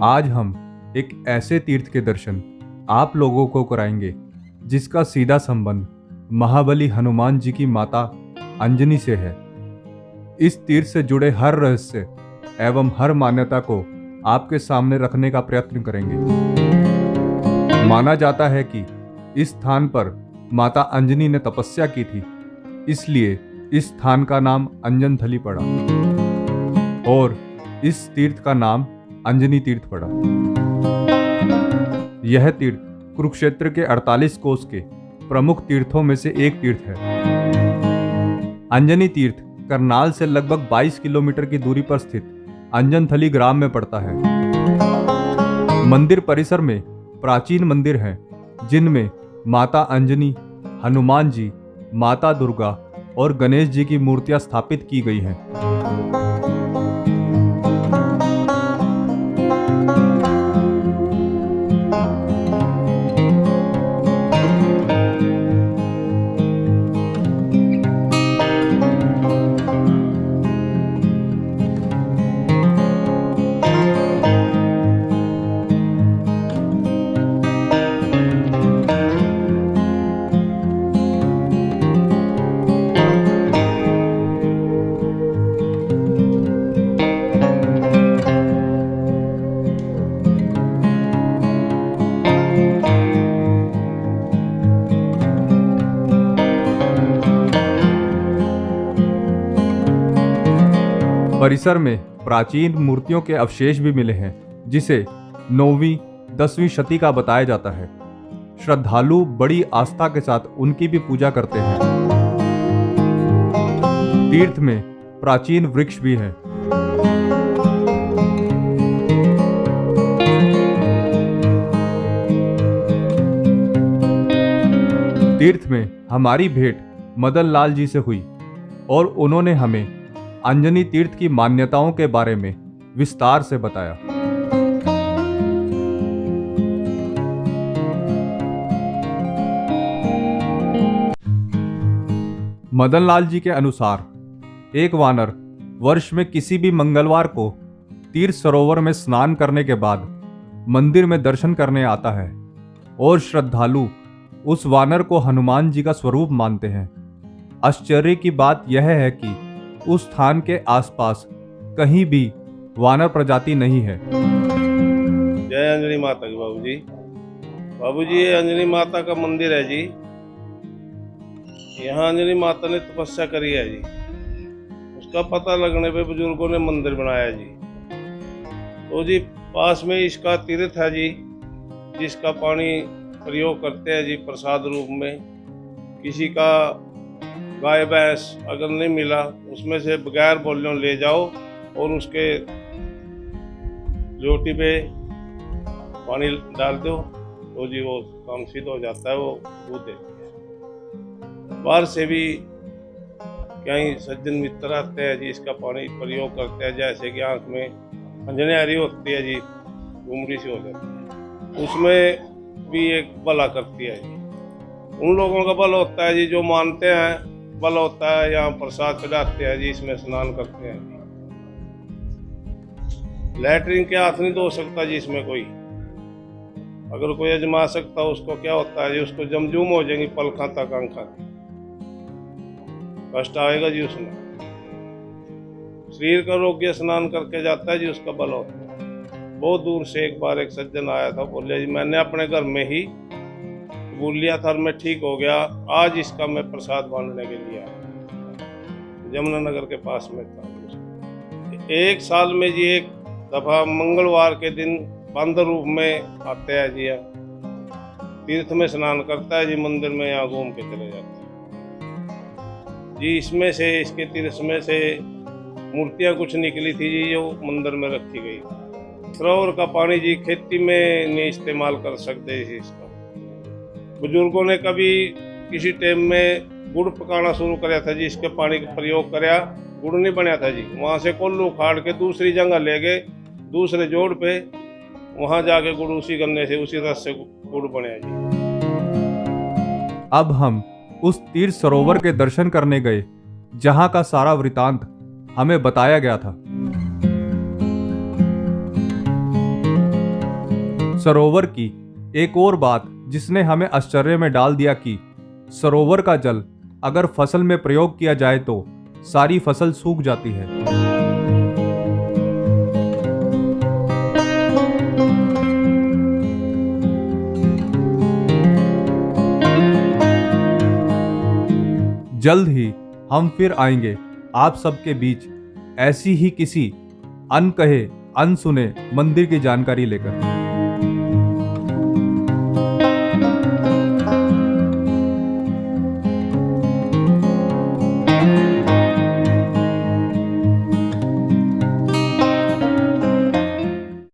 आज हम एक ऐसे तीर्थ के दर्शन आप लोगों को कराएंगे जिसका सीधा संबंध महाबली हनुमान जी की माता अंजनी से है। इस तीर्थ से जुड़े हर रहस्य एवं हर मान्यता को आपके सामने रखने का प्रयत्न करेंगे। माना जाता है कि इस स्थान पर माता अंजनी ने तपस्या की थी, इसलिए इस स्थान का नाम अंजन थली पड़ा और इस तीर्थ का नाम अंजनी तीर्थ पड़ा। यह तीर्थ कुरुक्षेत्र के 48 कोस के प्रमुख तीर्थों में से एक तीर्थ है। अंजनी तीर्थ करनाल से लगभग 22 किलोमीटर की दूरी पर स्थित अंजनथली ग्राम में पड़ता है। मंदिर परिसर में प्राचीन मंदिर हैं, जिनमें माता अंजनी, हनुमान जी, माता दुर्गा और गणेश जी की मूर्तियां स्थापित की गई हैं। परिसर में प्राचीन मूर्तियों के अवशेष भी मिले हैं, जिसे 9वीं 10वीं शती का बताया जाता है। श्रद्धालु बड़ी आस्था के साथ उनकी भी पूजा करते हैं। तीर्थ में प्राचीन वृक्ष भी हैं। तीर्थ में हमारी भेंट मदन लाल जी से हुई और उन्होंने हमें अंजनी तीर्थ की मान्यताओं के बारे में विस्तार से बताया। मदन लाल जी के अनुसार एक वानर वर्ष में किसी भी मंगलवार को तीर्थ सरोवर में स्नान करने के बाद मंदिर में दर्शन करने आता है और श्रद्धालु उस वानर को हनुमान जी का स्वरूप मानते हैं। आश्चर्य की बात यह है कि उस स्थान के आसपास कहीं भी वानर प्रजाति नहीं है। जय अंजनी माता की बाबूजी। बाबूजी ये अंजनी माता का मंदिर है जी। यहाँ अंजनी माता ने तपस्या करी है जी। उसका पता लगने पे बुजुर्गों ने मंदिर बनाया जी। तो जी पास में इसका तीर्थ है जी, जिसका पानी प्रयोग करते हैं जी प्रसाद रूप में। किसी का गाय भैंस अगर नहीं मिला, उसमें से बगैर बोलियों ले जाओ और उसके रोटी पे पानी डाल दो तो जी वो काम सिद्ध हो जाता है, वो दूध देती है। बाहर से भी कई सज्जन मित्र आते हैं जी, इसका पानी प्रयोग करते हैं। जैसे कि आंख में अंजनेरी होती है जी, घुमरी सी हो जाती है, उसमें भी एक भला करती है जी। उन लोगों का बल होता है जी जो मानते हैं, बल होता है। यहाँ प्रसाद चढ़ाते हैं जी, इसमें स्नान करते हैं जी। लैट्रिन के हाथ नहीं धो सकता जी इसमें कोई। अगर कोई अजमा सकता उसको क्या होता है जी, उसको जमजूम हो जाएंगी पलखा तक आंखा, कष्ट आएगा जी उसमें। शरीर का रोग्य स्नान करके जाता है जी, उसका बल होता है। बहुत दूर से एक बार एक सज्जन आया था, बोले जी मैंने अपने घर में ही बोल लिया था, मैं ठीक हो गया, आज इसका मैं प्रसाद बांटने के लिए आया। यमुनानगर के पास में था। एक साल में जी एक दफा मंगलवार के दिन बंद रूप में आते हैं जी, तीर्थ में स्नान करता है जी, मंदिर में यहाँ घूम के चले जाते हैं जी। इसमें से इसके तीर्थ में से मूर्तियाँ कुछ निकली थी जी, जो मंदिर में रखी गई। सरोवर का पानी जी खेती में नहीं इस्तेमाल कर सकते जी। इसका बुजुर्गों ने कभी किसी टाइम में गुड़ पकाना शुरू कराया था जी, इसके पानी का प्रयोग कराया, गुड़ नहीं बनया था जी। वहाँ से कोल्लू उखाड़ के दूसरी जगह ले गए, दूसरे जोड़ पे, वहाँ जाके गुड़ उसी गन्ने से उसी रस से गुड़ बनया जी। अब हम उस तीर्थ सरोवर के दर्शन करने गए, जहाँ का सारा वृतांत हमें बताया गया था। सरोवर की एक और बात जिसने हमें आश्चर्य में डाल दिया कि सरोवर का जल अगर फसल में प्रयोग किया जाए तो सारी फसल सूख जाती है। जल्द ही हम फिर आएंगे आप सबके बीच ऐसी ही किसी अनकहे अनसुने मंदिर की जानकारी लेकर।